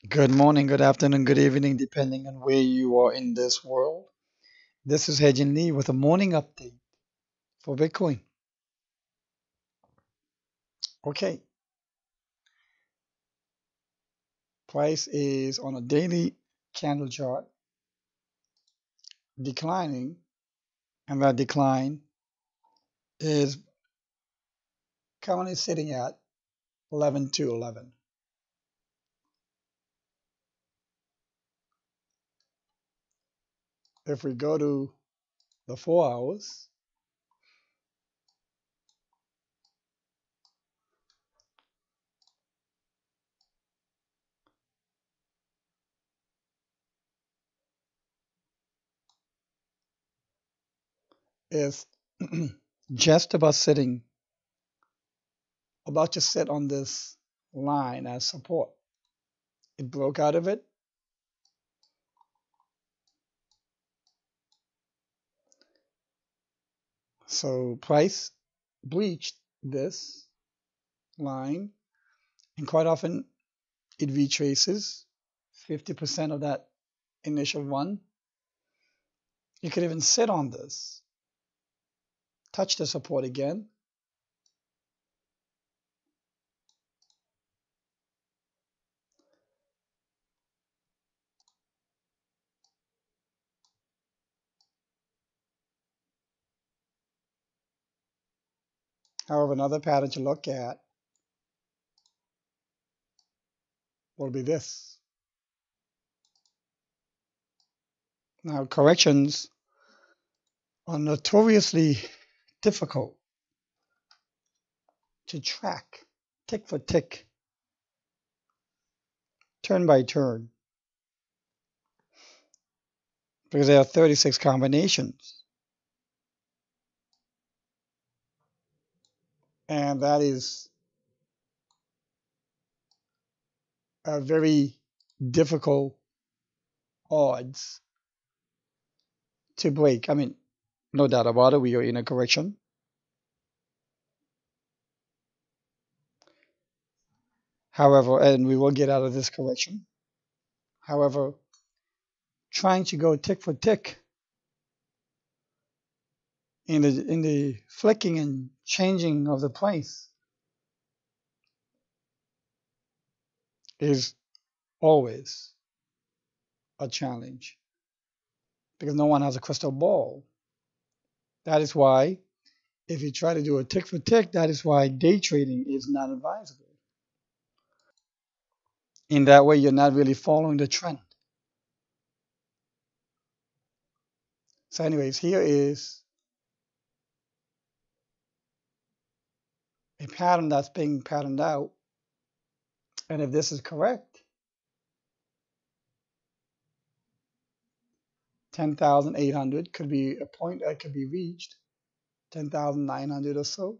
Good morning, good afternoon, good evening, depending on where you are in this world. This is Hejin Lee with a morning update for Bitcoin. Okay, price is on a daily candle chart declining, and that decline is currently sitting at 11 to 11. If we go to the 4 hours, is just about to sit on this line as support. It broke out of it. So price breached this line, and quite often it retraces 50% of that initial run. You could even sit on this, touch the support again. However, another pattern to look at will be this. Now, corrections are notoriously difficult to track tick for tick, turn by turn, because there are 36 combinations. And that is a very difficult odds to break. I mean, no doubt about it, we are in a correction. However, and we will get out of this correction. However, trying to go tick for tick in the flicking and changing of the price is always a challenge because no one has a crystal ball. That is why if you try to do a tick for tick, that is why day trading is not advisable. In that way, you're not really following the trend. So, anyways, here is a pattern that's being patterned out. And if this is correct, 10,800 could be a point that could be reached, 10,900 or so.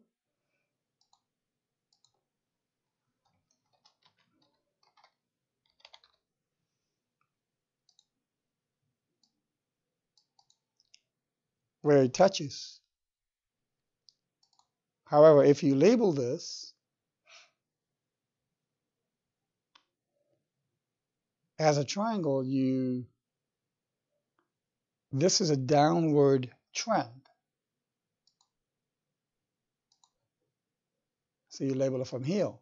Where it touches. However, if you label this as a triangle, this is a downward trend. So you label it from here.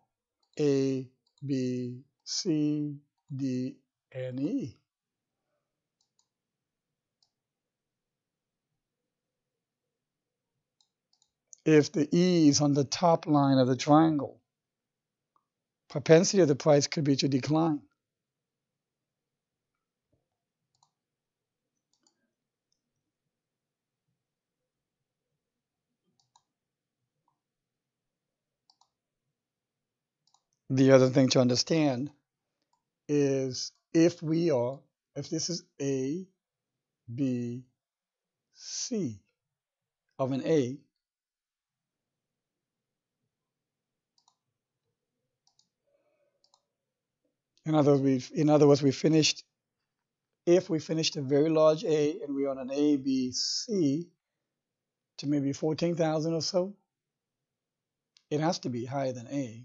A, B, C, D, and E. If the E is on the top line of the triangle, propensity of the price could be to decline. The other thing to understand is if this is A, B, C of an A, in other words, if we finished a very large A and we're on an A, B, C to maybe 14,000 or so, it has to be higher than A.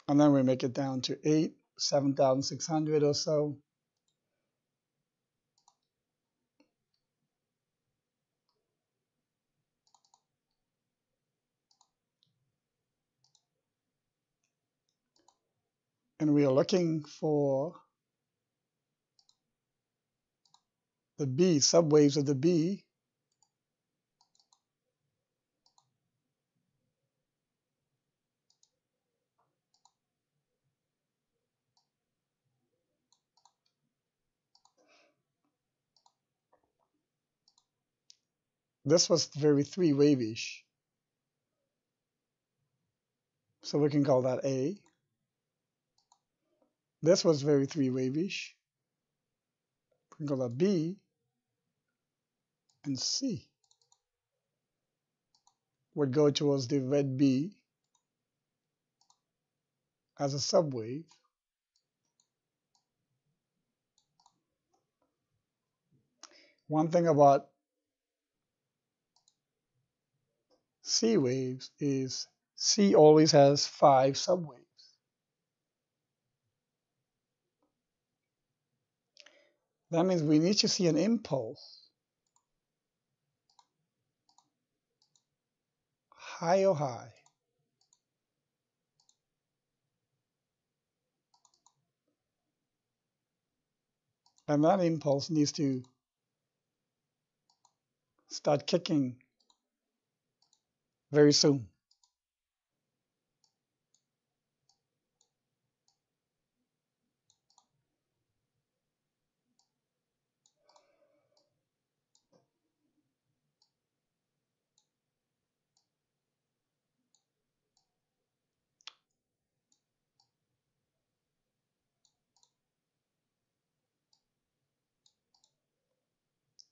And then we make it down to 7,600 or so. And we are looking for the B, subwaves of the B. This was very three-wave-ish. So we can call that A. This was very three-wave-ish. We can call that B. And C would go towards the red B as a subwave. One thing about C waves is C always has 5 subwaves. That means we need to see an impulse, high or high. And that impulse needs to start kicking very soon.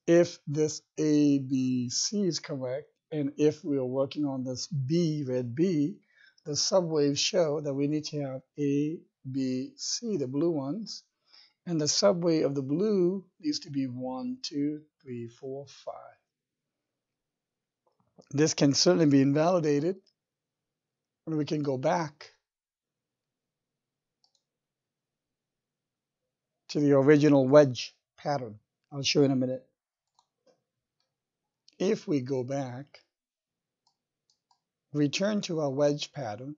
If this ABC is correct, and if we are working on this B, red B, the subwaves show that we need to have A, B, C, the blue ones, and the subwave of the blue needs to be 1, 2, 3, 4, 5. This can certainly be invalidated, and we can go back to the original wedge pattern. I'll show you in a minute. If we go back, return to our wedge pattern,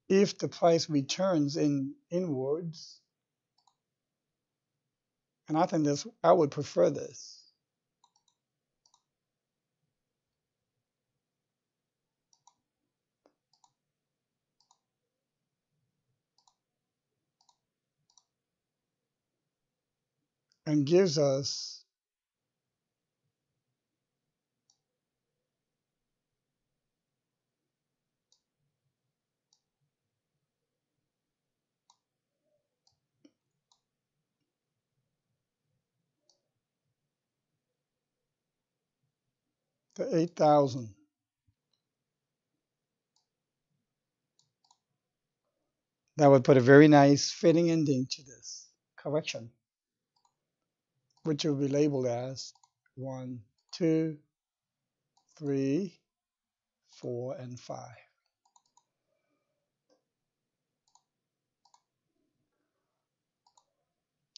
if the price returns inwards, and I think this, I would prefer this. And gives us the 8,000. That would put a very nice fitting ending to this correction, which will be labeled as 1, 2, 3, 4, and 5.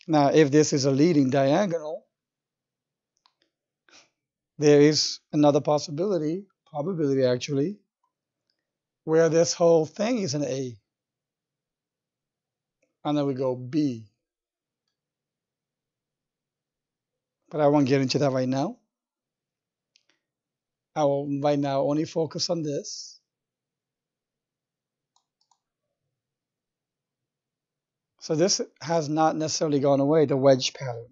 Now, if this is a leading diagonal, there is another probability actually, where this whole thing is an A. And then we go B. But I won't get into that right now. I will right now only focus on this. So this has not necessarily gone away, the wedge pattern.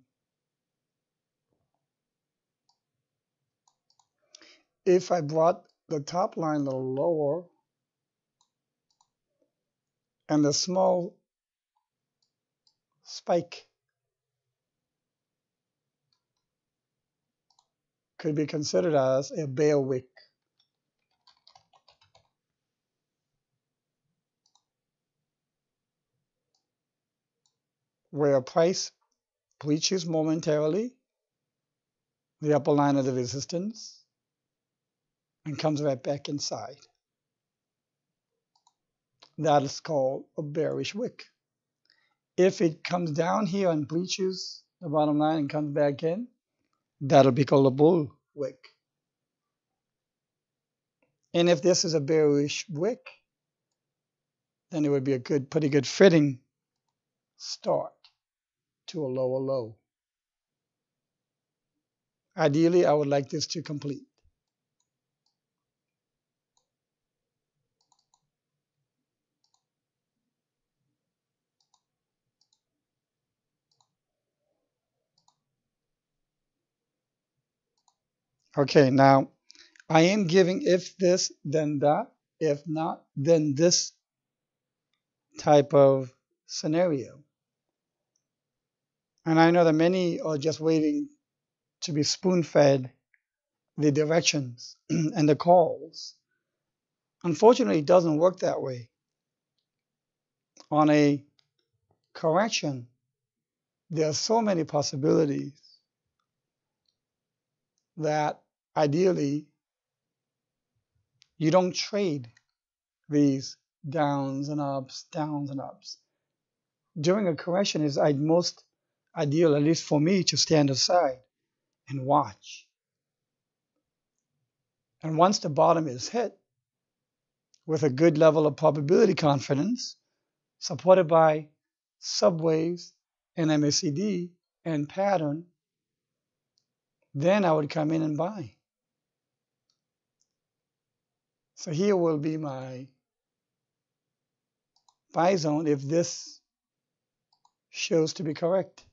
If I brought the top line a little lower and the small spike could be considered as a bear wick. Where a price breaches momentarily the upper line of the resistance and comes right back inside. That is called a bearish wick. If it comes down here and breaches the bottom line and comes back in, that'll be called a bull wick. And if this is a bearish wick, then it would be a pretty good fitting start to a lower low. Ideally, I would like this to complete. Okay, now I am giving if this, then that, if not, then this type of scenario. And I know that many are just waiting to be spoon-fed the directions and the calls. Unfortunately, it doesn't work that way. On a correction, there are so many possibilities that ideally you don't trade these downs and ups, downs and ups. During a correction, it's most ideal, at least for me, to stand aside and watch. And once the bottom is hit with a good level of probability confidence, supported by subwaves and MACD and pattern, then I would come in and buy. So here will be my buy zone if this shows to be correct.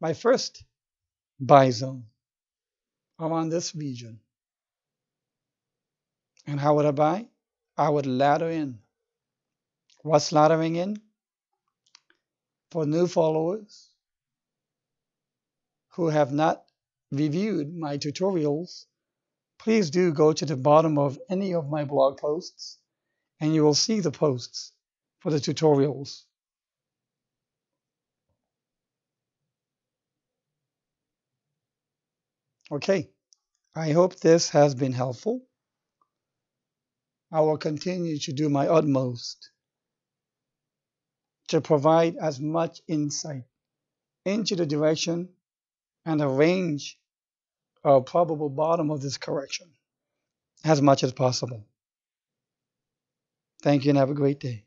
My first buy zone around this region. And how would I buy? I would ladder in. What's laddering in? For new followers who have not reviewed my tutorials, please do go to the bottom of any of my blog posts and you will see the posts for the tutorials. Okay, I hope this has been helpful. I will continue to do my utmost to provide as much insight into the direction and the range of probable bottom of this correction as much as possible. Thank you and have a great day.